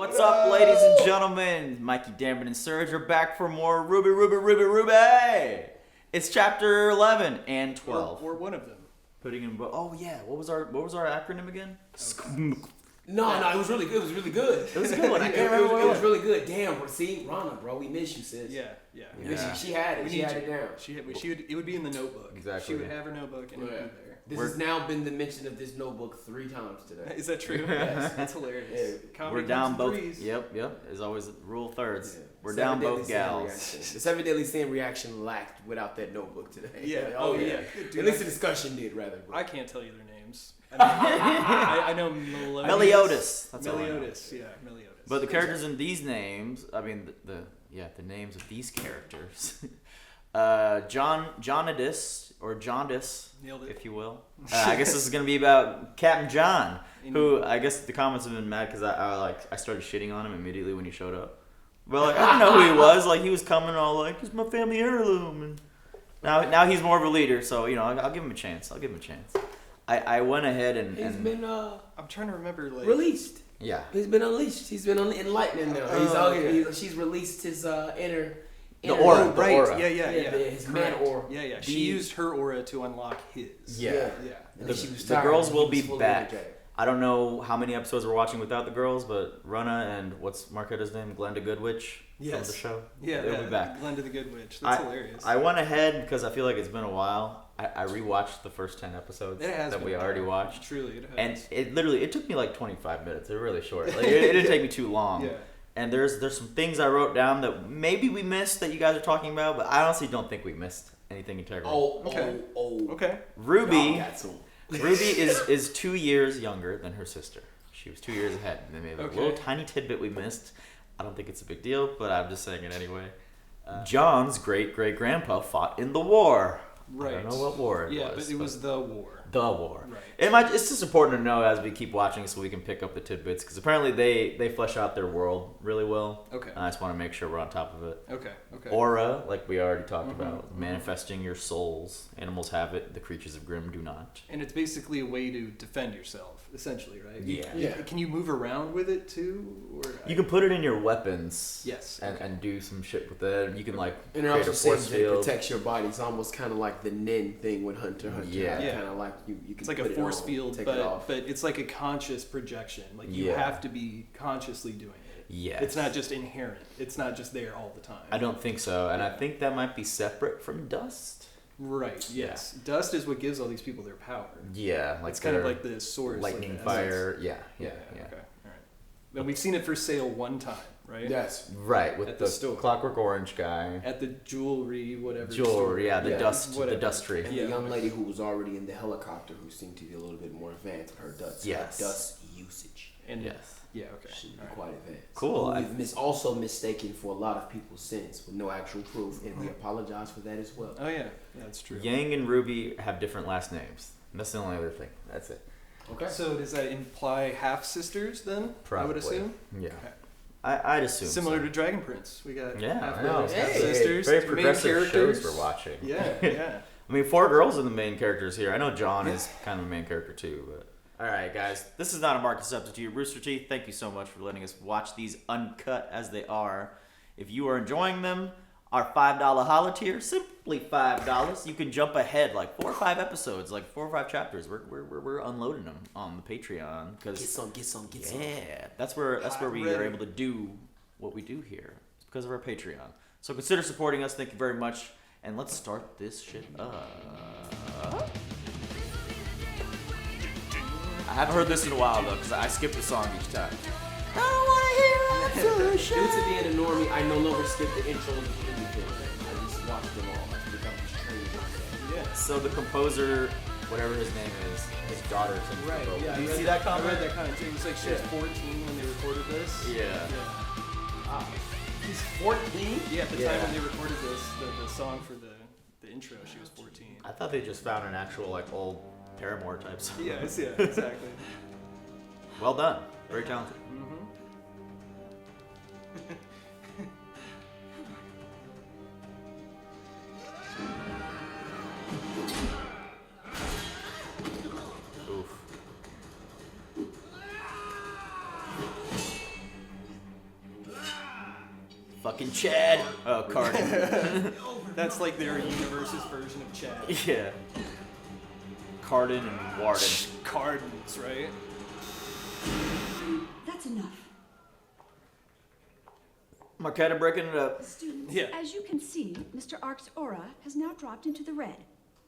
What's up, ladies and gentlemen? Mikey, Damon, and Serge are back for more RWBY. It's chapter 11 and 12. Or one of them. Putting in. Oh yeah, what was our acronym again? No, it was really good. It was really good. It was a good one. I can't remember. It was really good. Damn, see, Rana, bro, we miss you, sis. Yeah. She had it. She had it down. It would be in the notebook. Exactly. She would have her notebook and it would be there. This has now been the mention of this notebook 3 times today. Is that true? Yes. That's hilarious. Yeah. We're down both. Yep. As always, rule thirds. Yeah. We're down both gals. The 7 Deadly Sin reaction lacked without that notebook today. Yeah. Yeah. Dude, at least the discussion did, rather. Bro. I can't tell you their names. I know Meliodas. That's Meliodas. Yeah, Meliodas. But the characters in these names, I mean, the names of these characters. Jaunedice, or Jaundice, if you will. I guess this is going to be about Captain John, who I guess the comments have been mad because I started shitting on him immediately when he showed up. But like, I didn't know who he was. Like, he was coming all like, it's my family heirloom. And now he's more of a leader, so, you know, I'll give him a chance. I went ahead and... He's been, I'm trying to remember, like... released. Yeah. He's been unleashed. He's been enlightening now. She's released his inner... The aura. Right. Aura. Yeah. His man aura. Yeah. She used her aura to unlock his. Yeah. The girls will be back. I don't know how many episodes we're watching without the girls, but Rana and what's Marquetta's name? Glenda Goodwich from the show. Yeah, they'll be back. Glenda the Good Witch. That's hilarious. I went ahead because I feel like it's been a while. I rewatched the first 10 episodes that we already watched. Truly, it has. And it took me like 25 minutes. They're really short. Like, it didn't take me too long. Yeah. And there's some things I wrote down that maybe we missed that you guys are talking about, but I honestly don't think we missed anything integral. Okay. Ruby is 2 years younger than her sister. She was 2 years ahead. And they made a little tiny tidbit we missed. I don't think it's a big deal, but I'm just saying it anyway. John's great-great-grandpa fought in the war. Right. I don't know what war it was. Yeah, but it was the war. The war. Right. It's just important to know as we keep watching so we can pick up the tidbits, because apparently they flesh out their world really well. Okay. And I just want to make sure we're on top of it. Okay. Aura, like we already talked about, manifesting your souls. Animals have it, the creatures of Grimm do not. And it's basically a way to defend yourself, essentially, right? Yeah. Can you move around with it too? You can put it in your weapons. Yes. And do some shit with it. You can like and it create also a force says it field. protects your body. It's almost kind of like the Nin thing with Hunter x Hunter. Yeah. Kind of like you can. It's like put a force field, but it's like a conscious projection. Like you have to be consciously doing it. Yes. It's not just inherent. It's not just there all the time. I don't think so, and I think that might be separate from dust. Right. Yes. Dust is what gives all these people their power. Yeah, like it's kind of like the source. Lightning, like fire. Yeah. Okay. All right. Then we've seen it for sale one time, right? Yes. Right, with the Clockwork Orange guy. At the jewelry, whatever. Dust, whatever. the dust tree. And the young lady who was already in the helicopter, who seemed to be a little bit more advanced with her dust. Yes. Dust usage. And yes. Yeah. Okay. She be quite advanced. Cool. We've also mistaken for a lot of people's sins with no actual proof, and we apologize for that as well. Oh yeah, that's true. Yang and Ruby have different last names. That's the only other thing. That's it. Okay. So does that imply half sisters then? Probably. I would assume. Yeah. Okay. I'd assume similar so. to Dragon Prince. We got half I know. brothers, half Hey, sisters. Very main progressive characters. shows we're watching. Yeah. I mean, 4 girls are the main characters here. I know John is kind of the main character too, but. All right, guys. This is not a market substitute. Rooster Teeth, thank you so much for letting us watch these uncut as they are. If you are enjoying them, our $5 holla tier, simply $5. You can jump ahead like 4 or 5 episodes, like 4 or 5 chapters. We're unloading them on the Patreon because get some. Yeah, that's where we are able to do what we do here. It's because of our Patreon. So consider supporting us. Thank you very much, and let's start this shit up. I haven't heard this in a while though, because I skip the song each time. I don't want to hear it. Due to being a normie, I no longer skip the intros of anything. I just watch them all. I think I'm just trained myself. Yeah. So the composer, whatever his name is, his daughter sings the vocals. Yeah, Do you see that comment? I read that comment too. It's like she was 14 when they recorded this. Yeah. He's 14? Yeah, at the time when they recorded this, the song for the intro, she was 14. I thought they just found an actual like old Paramore type song. Yeah, exactly. Well done. Very talented. Oof. Fucking Chad. Oh, Cardin. That's like their universe's version of Chad. Yeah. Cardin and Warden. Cardins, right? That's enough. Marquetta breaking it up. Students, Yeah. as you can see, Mr. Ark's aura has now dropped into the red.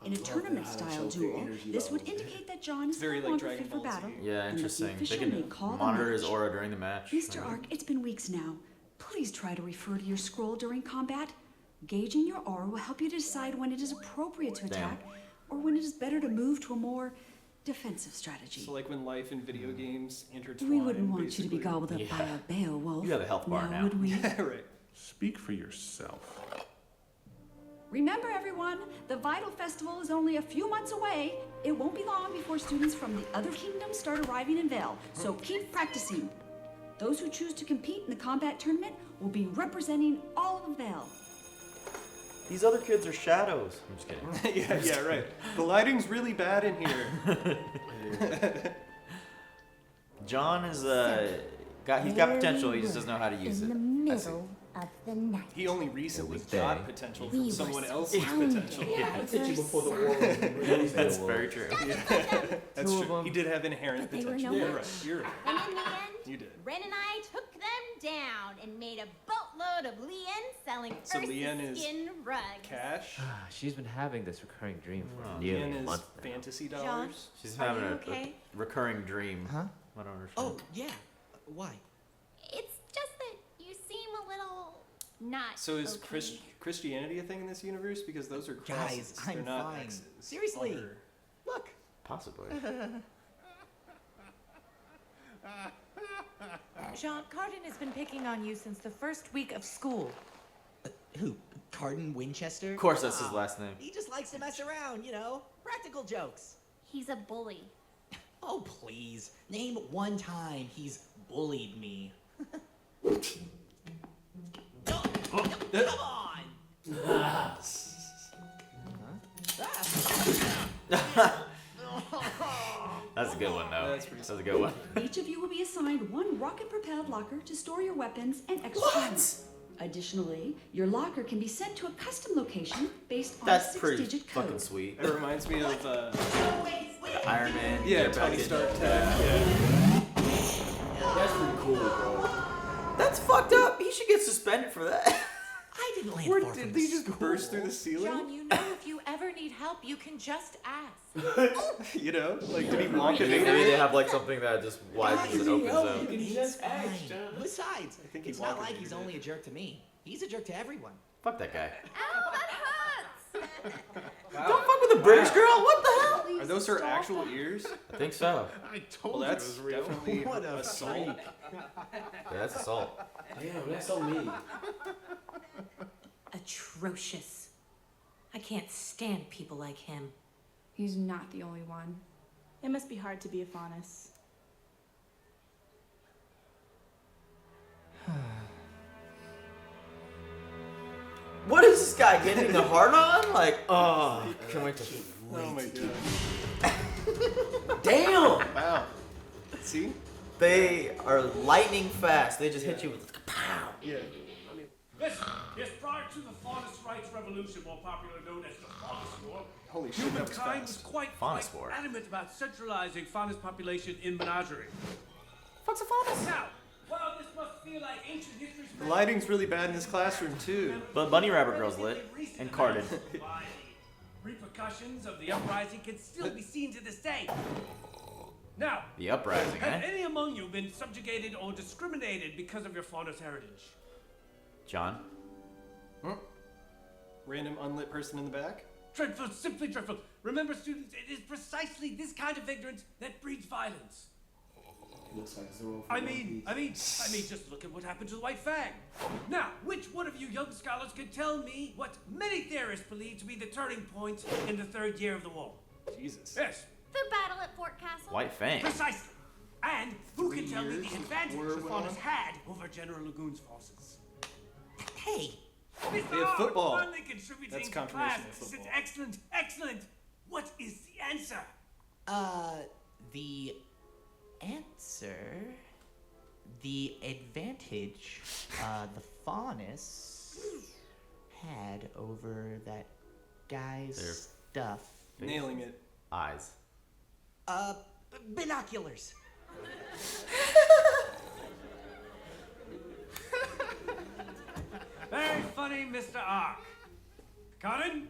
In a tournament-style duel, this would indicate that John is very no like longer Dragon fit for Ball Z. battle. Yeah, and that the interesting. They official may call can the monitor his match. aura during the match. Mr. Ark, it's been weeks now. Please try to refer to your scroll during combat. Gauging your aura will help you to decide when it is appropriate to attack or when it is better to move to a more defensive strategy. So like when life and video games intertwine. We wouldn't want you to be basically. gobbled up by a Beowulf. You have a health bar now. Would we? Right. Speak for yourself. Remember, everyone, the Vital Festival is only a few months away. It won't be long before students from the other kingdoms start arriving in Vale, so keep practicing. Those who choose to compete in the combat tournament will be representing all of Vale. These other kids are shadows. I'm just kidding. yeah, right. The lighting's really bad in here. John is he's got potential. He just doesn't know how to use it. In the middle of the night. He only recently was got day. potential We from were someone else's surrounded potential. by I hit you before the war was released. That's very true. That's Two of true. them. He did have inherent But they were potential. no You're match. right. You're right. And in the end, You did. Ren and I took them down and made a boatload of Leanne selling So Leanne is skin rugs. Cash. She's been having this recurring dream for Oh. nearly Leanne a is month now. fantasy John? dollars. She's Are having you a okay? recurring dream. Huh? I don't understand. Oh, yeah. Why? It's just that you seem a little not. So is okay. Christianity a thing in this universe? Because those are crosses. Guys, They're I'm not fine. X's. Seriously. Or- Look. Possibly. Jean, Cardin has been picking on you since the first week of school. Who? Cardin Winchester? Of course, that's his last name. He just likes to mess around, you know? Practical jokes. He's a bully. Oh, please. Name one time he's bullied me. Come on! That's a good one, though. That's pretty That's a good one. Each of you will be assigned one rocket-propelled locker to store your weapons and extra ammo. Additionally, your locker can be sent to a custom location based on That's a pretty 6-digit fucking code. sweet. It reminds me of Iron Man. yeah, get back Tony in. Stark tech. Yeah. That's pretty cool, bro. That's fucked up. He should get suspended for that. I didn't land Where far from did the they just school. burst through the ceiling? John, you know if you ever need help, you can just ask. You know, like did he walk in Maybe there? they have like something that just widens and opens up. It's fine. Besides, think he it's not walked like in he's there. only a jerk to me. He's a jerk to everyone. Fuck that guy. Ow, that hurts! Don't fuck with the British girl. What the hell? Are those her actual ears? I think so. I told Well, you it that's was real. definitely What a assault. Yeah, that's assault. Damn, that's so mean. Atrocious. I can't stand people like him. He's not the only one. It must be hard to be a faunus. What is this guy getting the heart on? Like, oh, can't wait to. Oh my god. Damn! Wow. See? They are lightning fast. They just hit you with pow. Yeah. Listen, yes, prior to the Faunus Rights Revolution, more popularly known as the Faunus War, Holy shit, that was humankind was fast. quite Faunus War. adamant about centralizing faunus population in menagerie. Fuck's a faunus? Now, while this must feel like ancient history's The lighting's really bad in this classroom too. But Bunny Rabbit Girl's lit. And Cardin. Why, the repercussions of the uprising can still be seen to this day. Now, The uprising, have eh? any among you been subjugated or discriminated because of your faunus heritage? John? Random unlit person in the back. Dreadful, simply dreadful. Remember, students, it is precisely this kind of ignorance that breeds violence. Looks like 0 for I One mean, Piece. just look at what happened to the White Fang. Now, which one of you young scholars can tell me what many theorists believe to be the turning point in the third year of the war? Jesus. Yes, The battle at Fort Castle. White Fang. precisely. And who can tell me the years advantage were the we Faunus on? had over General Lagoon's forces? Hey, Mr. They have Howard, football. finally contributing That's to confirmation class. of This is football. excellent, excellent. What is the answer? the answer... the advantage the faunus had over that guy's stuff. Nailing it. Eyes. Binoculars. Very funny, Mr. Ark. Colin,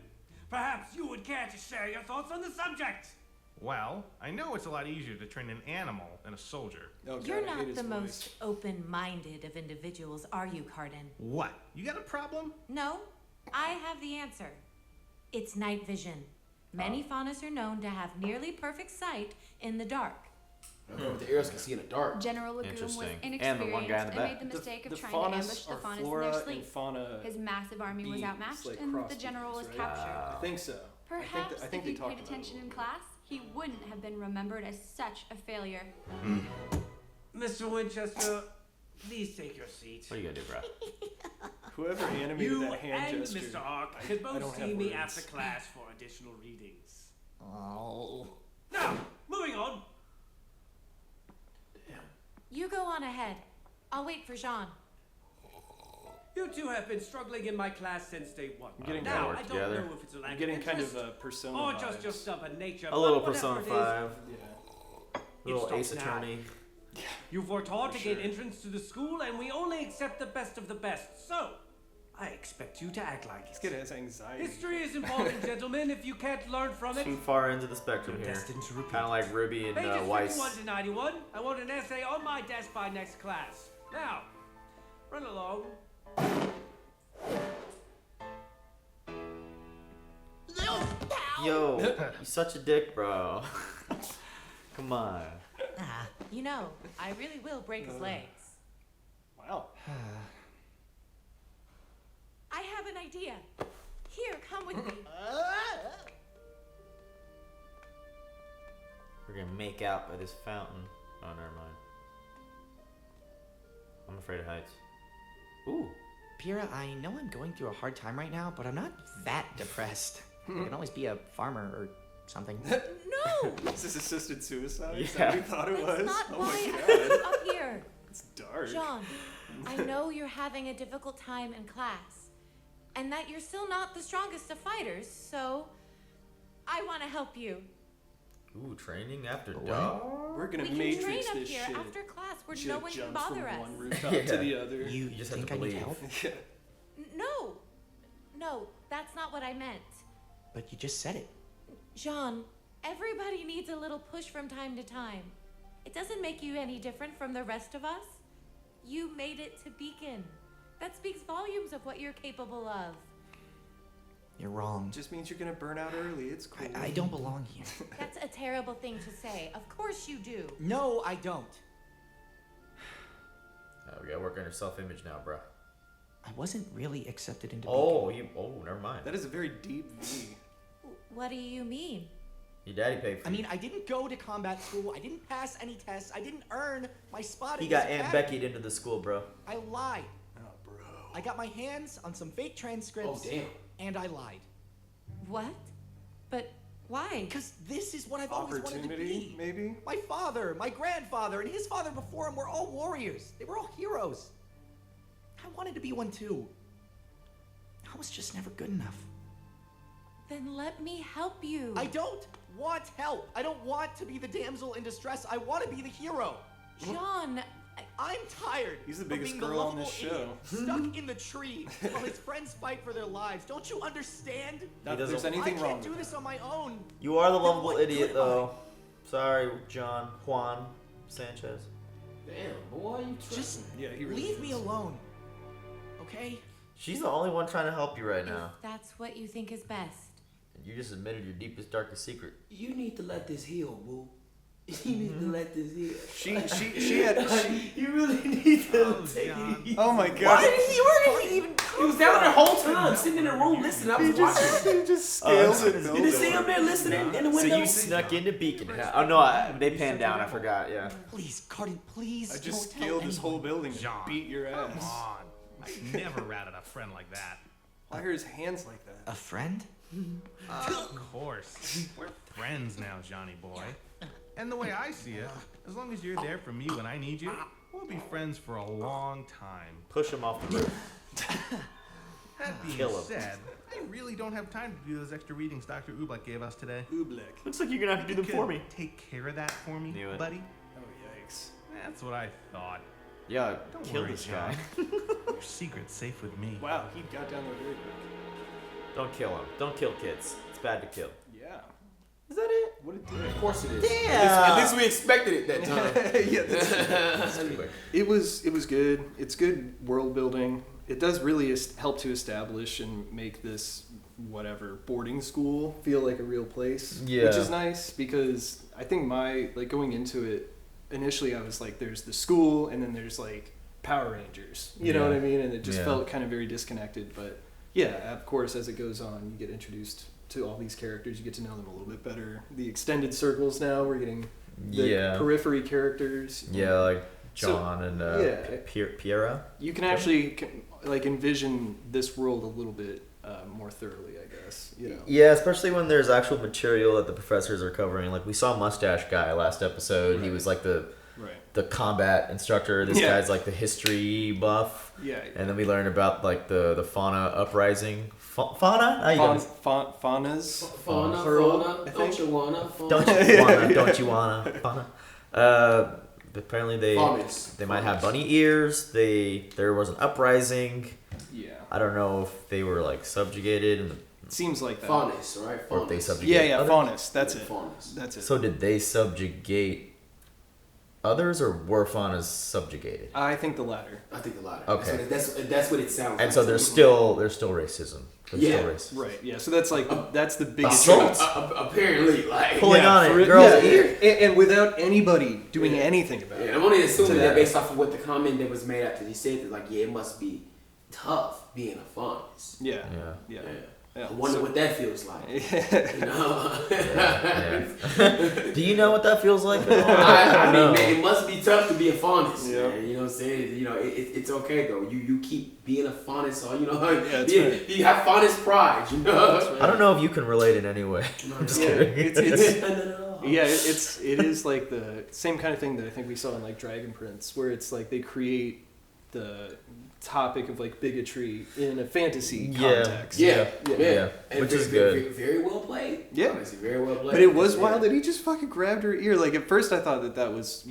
perhaps you would care to share your thoughts on the subject. Well, I know it's a lot easier to train an animal than a soldier. Oh, You're God, I hate not his the voice. most open-minded of individuals, are you, Cardin? What? You got a problem? No, I have the answer. It's night vision. Many faunus are known to have nearly perfect sight in the dark. The arrows can see in the dark. General Lagoon was Interesting. inexperienced And the one guy in the made back. the mistake of trying faunus to ambush the are faunus in flora their sleep. and fauna. His massive army was beings, outmatched, like and cross the general was species, right? captured. I think so. Perhaps I think if they he'd talked paid about it a attention in little class, he wouldn't have been remembered as such a failure. Mr. Winchester, please take your seat. What are you gonna do, bro? bit. Whoever animated You that hand and gesture. Mr. Ark I could don't both have see me words. after class for additional readings. Oh. Now, moving on. You go on ahead. I'll wait for Jean. You two have been struggling in my class since day one. I'm getting Now, work I don't together. know if it's a lack I'm getting of kind interest of Persona or just vibes. your stubborn nature. A but little whatever Persona it is, 5. Yeah. A little It Ace stops now. Attorney. You've worked hard to For sure. gain entrance to the school, and we only accept the best of the best. So, I expect you to act like This it. kid has anxiety. History is important, gentlemen. If you can't learn from it, Too far into the spectrum you're here. destined to repeat. Kind of like Ruby and Pages 51 Weiss. to 91. I want an essay on my desk by next class. Now, run along. Yo, you such a dick, bro. Come on. You know, I really will break his legs. Wow. I have an idea. Here, come with me. We're gonna make out by this fountain. Oh, never mind. I'm afraid of heights. Ooh. Pyrrha, I know I'm going through a hard time right now, but I'm not that depressed. I can always be a farmer or something. No! Is this assisted suicide? Is Yeah. that what you thought it That's was? not Oh why my I god. am up here. It's dark. Jean, I know you're having a difficult time in class, and that you're still not the strongest of fighters, so I want to help you. Ooh, training after dark. We're gonna We can Matrix train up this here shit. after class where She, no like, one can jumps bother from us. one rooftop Yeah. to the other. You just have think to I need believe. help? Yeah. No, no, that's not what I meant. But you just said it. Jean, everybody needs a little push from time to time. It doesn't make you any different from the rest of us. You made it to Beacon. That speaks volumes of what you're capable of. You're wrong. Just means you're gonna burn out early. It's cool. I don't belong here. That's a terrible thing to say. Of course you do. No, I don't. We gotta work on your self-image now, bro. I wasn't really accepted into Oh, never mind. That is a very deep V. What do you mean? Your daddy paid for I you. mean, I didn't go to combat school. I didn't pass any tests. I didn't earn my spot. He in got this Aunt academy. Becky'd into the school, bro. I lied. Oh, bro. I got my hands on some fake transcripts. Oh, damn. And I lied. What? But why? Because this is what I've always wanted to Opportunity, be. maybe? My father, my grandfather, and his father before him were all warriors. They were all heroes. I wanted to be one too. I was just never good enough. Then let me help you. I don't want help. I don't want to be the damsel in distress. I want to be the hero. Jean, I'm tired. He's the of biggest being the girl on this lovable show. idiot stuck in the tree while his friends fight for their lives. Don't you understand? Not that there's doesn't- anything I wrong can't do with this on my own. You are the Then lovable what idiot, good am I? though. Sorry, Juan Sanchez. Damn, boy, you Just Yeah, he really leave me is. alone. Okay? She's the only one trying to help you right now. if that's what you think is best. And you just admitted your deepest, darkest secret. You need to let this heal, boo. You need to let this heal. She had. You really need to take it. Oh my Why god. did he? Where did he even? He was down there the whole time, sitting in the room listening. I was watching. He just scales it. You didn't see him there listening in the So window. you snuck into Beacon. Oh no, they panned down. I forgot. Yeah. Please, Cardin, please. I just don't tell scaled this anyone. whole building to John, beat your Come ass. on. I never ratted a friend like that. Why are his hands like that? A friend? Of course. We're friends now, Johnny boy. And the way I see it, as long as you're there for me when I need you, We'll be friends for a long time. Push him off the roof. That being Kill him. said, I really don't have time to do those extra readings Dr. Oobleck gave us today. Oobleck. Looks like you're gonna have to do them for me. Take care of that for me, Knew it. buddy. Oh, yikes. That's what I thought. Yeah, Don't kill worry, this guy. Your secret's safe with me. Wow, he got down there very quick. Don't kill him. Don't kill kids. It's bad to kill. Yeah. Is that it? What a dick. Of course it is. Damn. At least we expected it that time. Yeah, that's Anyway. It was good. It's good world building. It does really help to establish and make this whatever boarding school feel like a real place, Yeah. which is nice because I think going into it initially I was like there's the school and then there's like Power Rangers, you know what I mean, and it just felt kind of very disconnected. But yeah, of course, as it goes on, you get introduced to all these characters, you get to know them a little bit better. The extended circles now, we're getting the periphery characters. Yeah, like John and Piera. You can actually like envision this world a little bit more thoroughly, I guess. You know. Yeah, especially when there's actual material that the professors are covering. Like we saw Mustache Guy last episode. Right. He was like the combat instructor. This guy's like the history buff. Yeah. And then we learned about like the fauna uprising. Fauna? Faunas. Fauna. Don't you wanna? Don't you wanna? Fauna. Apparently they might have bunny ears. There was an uprising. Yeah. I don't know if they were like subjugated. It seems like that. Faunus, right? Or if they subjugated. Yeah, Faunus. That's it. Faunus. That's it. So did they subjugate others, or were faunas subjugated? I think the latter. Okay. That's what it sounds like. And so there's still racism. Right. Yeah. So that's like that's the biggest. Apparently, like pulling on it, girls' ear, and without anybody doing anything about it. I'm only assuming that based off of what the comment that was made after he said that, like, it must be tough being a faunus. Yeah. I wonder what that feels like. You know? Do you know what that feels like? I mean, man, it must be tough to be a faunus. Man. You know what I'm saying? You know, it's okay though. You keep being a faunus, or you know, you have faunus pride. You know. I don't know if you can relate in any way. I'm just kidding. It is like the same kind of thing that I think we saw in like Dragon Prince, where it's like they create the topic of like bigotry in a fantasy context. Yeah. And which is good. Very well played. Yeah, honestly, very well played. But it was wild that he just fucking grabbed her ear. Like at first, I thought that was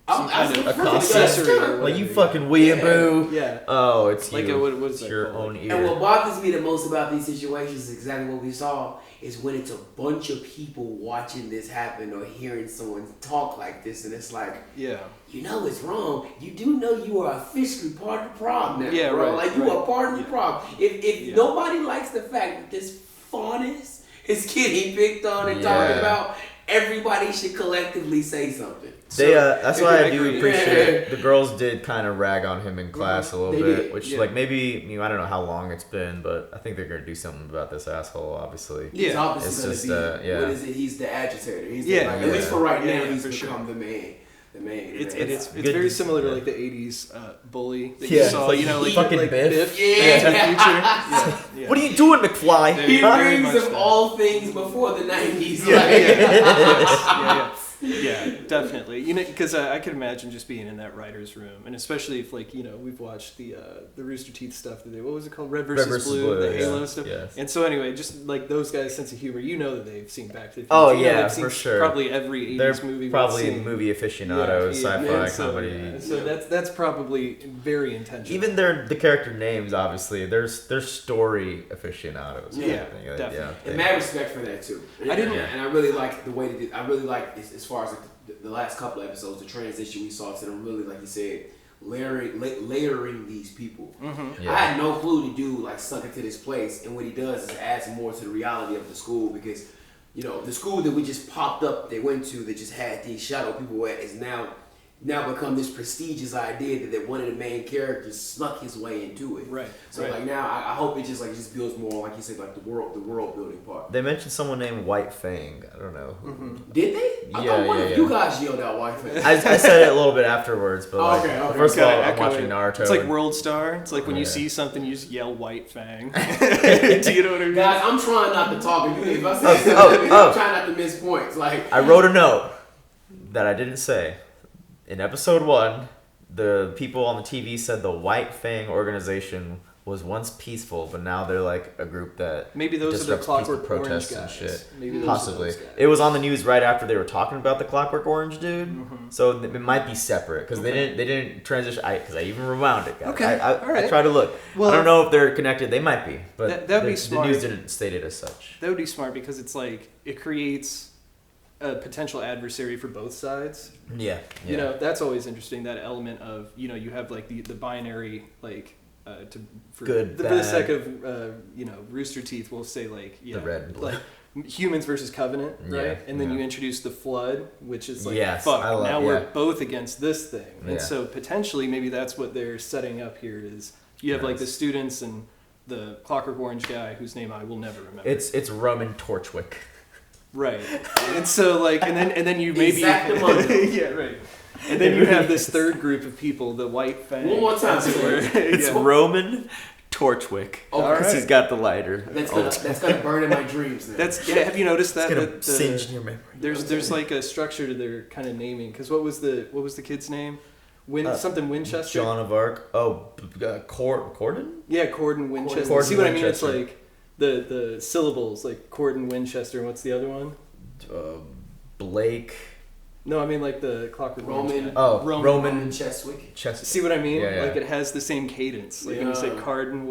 some kind of accessory. Like you fucking weeaboo. Yeah. Oh, it's like you. What's your own ear. And what bothers me the most about these situations is exactly what we saw. Is when it's a bunch of people watching this happen or hearing someone talk like this, and it's like, you know it's wrong. You do know you are officially part of the problem now, bro. Like you are part of the problem. If nobody likes the fact that this faunus is getting picked on and talked about, everybody should collectively say something. That's why I do appreciate the girls did kind of rag on him in class a little bit, which like maybe I don't know how long it's been, but I think they're gonna do something about this asshole. Obviously, he's obviously it's just what is it? He's the agitator. He's at least for right now, he's become the main. It's very similar to like the '80s bully that you saw, like fucking like Biff. Yeah. What are you doing, McFly? He brings of all things before the '90s. Yeah, definitely. Because I could imagine just being in that writer's room, and especially if we've watched the Rooster Teeth stuff today. What was it called? Red versus Blue, the Halo stuff. Yes. And so anyway, just like those guys' sense of humor, that they've seen Back to the Future. Oh they've seen for sure. Probably every '80s movie. Probably movie aficionados, sci-fi comedy. So that's probably very intentional. Even the character names, obviously, they're story aficionados. Definitely. And mad respect for that too. And I really like the way they did. I really like as far as like the last couple episodes, the transition we saw to them really, like you said, layering these people. Mm-hmm. I had no clue the dude like stuck into this place, and what he does is adds more to the reality of the school, because the school that we just popped up they went to that just had these shadow people at is now become this prestigious idea that one of the main characters snuck his way into it. Right. So like now I hope it just builds more, like you said, like the world building part. They mentioned someone named White Fang. I don't know. Mm-hmm. Did they? I thought one of you guys yelled out White Fang. I said it a little bit afterwards, but okay. First of all, I'm watching Naruto. It's like World Star. It's like when you see something, you just yell White Fang. Do you know what I mean? Guys, I'm trying not to talk. If I say something, I'm trying not to miss points. Like I wrote a note that I didn't say. In episode 1, the people on the TV said the White Fang organization was once peaceful, but now they're like a group that maybe those are the disrupts Clockwork peaceful Orange protests guys. and shit. Maybe those Possibly. are those guys. It was on the news right after they were talking about the Clockwork Orange dude, so it might be separate because they didn't transition. Because I even rewound it, guys. Okay. I tried to look. Well, I don't know if they're connected. They might be, but that would be smart. The news didn't state it as such. That would be smart because it's like it creates a potential adversary for both sides. Yeah. You know, that's always interesting. That element of, you know, you have like the binary, like for the sake of you know, Rooster Teeth, we'll say like the red and blue. like humans versus Covenant, right? Yeah, and then you introduce the Flood, which is like fuck. Now we're both against this thing, and Yeah. so potentially maybe that's what they're setting up here. Is you have like the students and the Clockwork Orange guy whose name I will never remember. It's Roman Torchwick. Right. And so like and then you maybe yeah, right. And then you have this third group of people, the White Fang. One more time, It's Roman Torchwick. Oh, because he's got the lighter. That's gonna burn in my dreams. Then. Have you noticed that? It's gonna singe in your memory. There's like a structure to their kind of naming. Because what was the kid's name? Something Winchester. Joan of Arc. Oh, Corden. Yeah, Corden Winchester. Corden See what I mean? It's Winchester. like the syllables, like Corden Winchester. And what's the other one? Blake. No, I mean like the Clockwork Roman. Orange. Oh, Roman Cheswick. See what I mean? Yeah. Like it has the same cadence. Like when you say Cardin.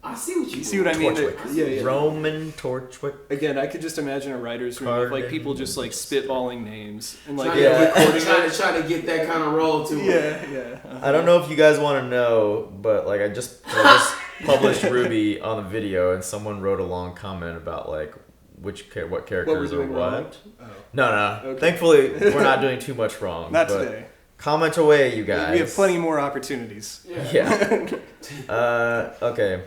I see what you see what I mean? Yeah. Roman Torchwick. Again, I could just imagine a writer's room of like people just like spitballing names and like trying to get that kind of role too. Yeah. I don't know if you guys want to know, but like I just published RWBY on the video, and someone wrote a long comment about like what characters are what. Oh. No. Okay. Thankfully, we're not doing too much wrong. Not but today. Comment away, you guys. We have plenty more opportunities. Yeah. Okay.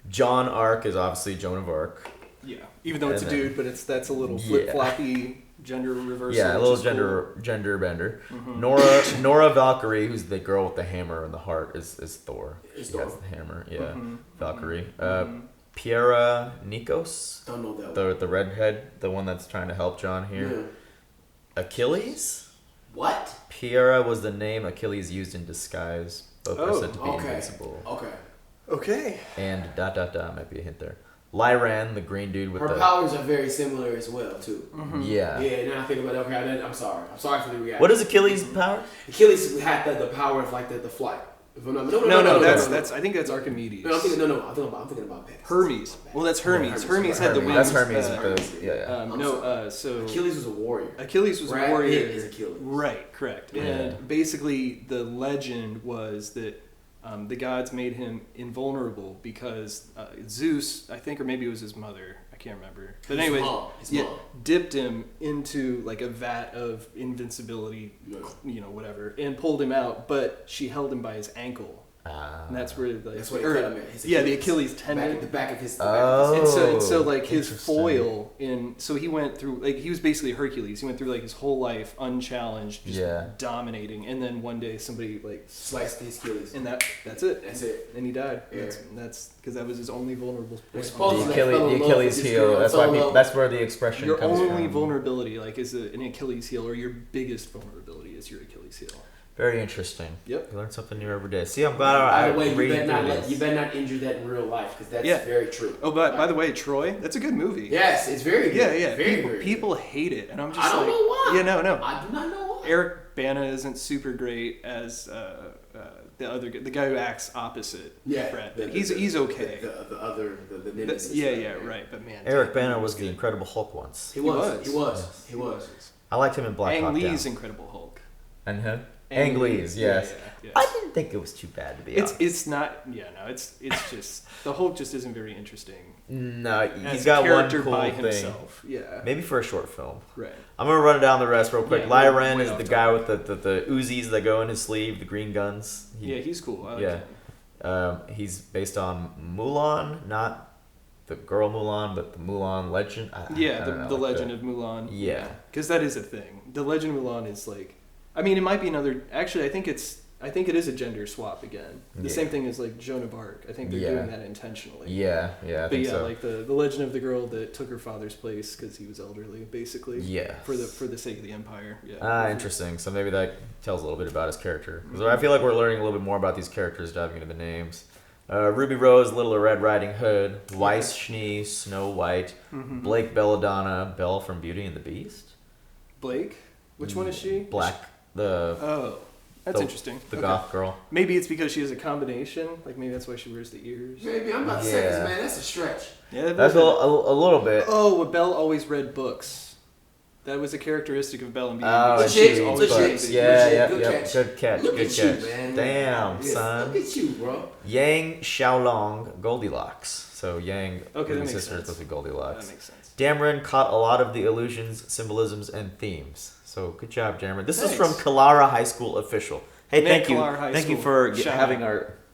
John Arc is obviously Joan of Arc. Yeah. Even though it's a dude, but that's a little flip floppy gender reversal. Yeah, a little gender bender. Nora Valkyrie, who's the girl with the hammer and the heart, is Thor. She has the hammer. Yeah. Valkyrie. Piera Nikos. Don't know that. The redhead, the one that's trying to help John here. Yeah. Achilles. What? Piera was the name Achilles used in disguise. Both are said to be invincible. Okay. And ... might be a hint there. Lyran, the green dude with her powers are very similar as well too. Yeah. Yeah. Now I think about I'm sorry for the reaction. What is Achilles' power? Achilles had the power of like the flight. No, that's I think that's Archimedes. No, I'm thinking about Pegasus. Hermes. Well, that's Hermes. Hermes had the wings. That's Hermes. So Achilles was a warrior. Achilles was a warrior. Pitt is Achilles. Right, correct. Yeah. And basically, the legend was that the gods made him invulnerable because Zeus, I think, or maybe it was his mother. I can't remember. But anyway, dipped him into like a vat of invincibility, whatever, and pulled him out. But she held him by his ankle. And that's where that's what cut him at. The Achilles tendon. The back of his. And so like his foil so he went through like he was basically Hercules. He went through like his whole life unchallenged, just dominating. And then one day somebody like sliced his Achilles. And that's it. That's it. And he died. Yeah. That's because that was his only vulnerable point. The Achilles heel. That's where the expression your comes from. Your only vulnerability, like, is an Achilles heel, or your biggest vulnerability is your Achilles heel. Very interesting. Yep. You learn something new every day. See, I'm glad you better not injure that in real life because that's very true. Oh, but by the way, Troy, that's a good movie. Yes, it's very good. Yeah. Very people hate it, and I'm just I don't know why. Yeah, no. I do not know why. Eric Bana isn't super great as the guy who acts opposite. Yeah, Brad. He's okay. The nemesis. Right. But man, Eric Bana was the Incredible Hulk once. He was. I liked him in Black Hawk Down. Ang Lee's Incredible Hulk. And him? Ang Lee's, yes. Yeah. I didn't think it was too bad, to be honest. It's not. Yeah, no. It's just the Hulk just isn't very interesting. No, he's got one cool by thing. Himself. Yeah. Maybe for a short film. Right. I'm gonna run down the rest real quick. Yeah, Lyran is the guy with the Uzis that go in his sleeve, the green guns. He's cool. I like him. He's based on Mulan, not the girl Mulan, but the Mulan legend. The Legend of Mulan. Yeah. Because that is a thing. The Legend of Mulan is like, I mean, it might be another. Actually, I think it's I think it is a gender swap again. The same thing as like Joan of Arc. I think they're doing that intentionally. Yeah, I think so. Like the legend of the girl that took her father's place because he was elderly, basically. Yeah. For the sake of the empire. Yeah. Interesting. So maybe that tells a little bit about his character. Because I feel like we're learning a little bit more about these characters, diving into the names. Ruby Rose, Little Red Riding Hood, Weiss Schnee, Snow White, Blake Belladonna, Belle from Beauty and the Beast. Blake? Which one is she? Black. That's interesting. The goth girl. Maybe it's because she has a combination. Like maybe that's why she wears the ears. Maybe I'm about to say this, man. That's a stretch. Yeah, that's a little bit. Oh, well, Belle always read books. That was a characteristic of Belle and Beauty. Oh, she always books. Good catch. Look Good at catch. you, man. Damn, son. Look at you, bro. Yang Xiaolong, Goldilocks. So Yang, his sister, is supposed to be Goldilocks. That makes sense. Dameron caught a lot of the illusions, symbolisms, and themes. So good job, Dameron. This is from Kalara High School official. Hey, thank you for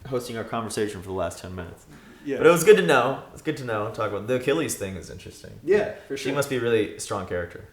hosting our conversation for the last 10 minutes. Yeah. But it was good to know. It's good to know. Talk about the Achilles thing is interesting. Yeah, for sure. She must be a really strong character.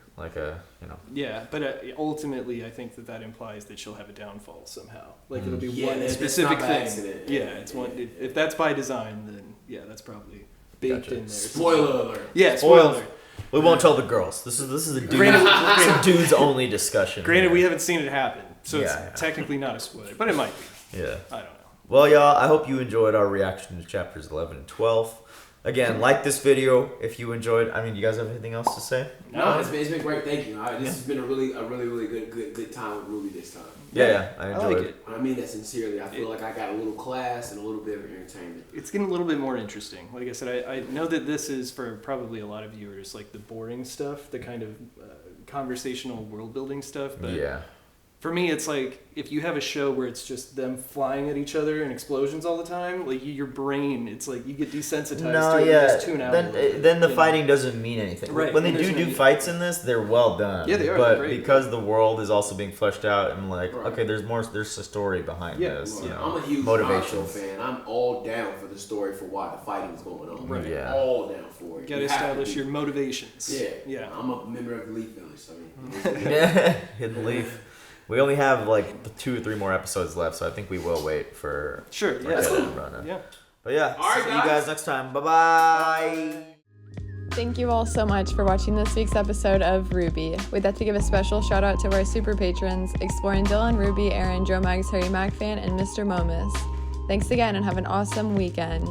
Yeah, but ultimately, I think that implies that she'll have a downfall somehow. Like it'll be one specific thing. Accident. Yeah, it's one. If that's by design, then that's probably baked in there. Spoiler alert. Yeah, spoiler alert. We won't tell the girls. This is a dudes only discussion. Granted, we haven't seen it happen, so it's technically not a spoiler, but it might be. Yeah. I don't know. Well, y'all, I hope you enjoyed our reaction to chapters 11 and 12. Again, like this video if you enjoyed. I mean, do you guys have anything else to say? No, it's been great. Thank you. This has been a really good time with Ruby this time. Yeah, I enjoyed it. I mean that sincerely. I feel like I got a little class and a little bit of entertainment. It's getting a little bit more interesting. Like I said, I know that this is for probably a lot of viewers like the boring stuff, the kind of conversational world building stuff. But for me, it's like if you have a show where it's just them flying at each other and explosions all the time, like your brain, it's like you get desensitized to it and just tune out. Then the fighting doesn't mean anything. Right. When they do fights in this, they're well done. Yeah, they are. But because the world is also being fleshed out, and okay, there's a story behind this. I'm a huge Naruto fan. I'm all down for the story for why the fighting is going on. Right. Yeah. All down for it. You gotta establish your motivations. Yeah. I'm a member of the Leaf Village, so Hidden Leaf. We only have like 2 or 3 more episodes left, so I think we will wait for Sure. Yeah. But yeah, see you guys next time. Bye-bye. Thank you all so much for watching this week's episode of RWBY. We'd like to give a special shout out to our super patrons, Exploring Dylan, Ruby, Aaron, Joe Mags, Harry MacFan, and Mr. Momus. Thanks again and have an awesome weekend.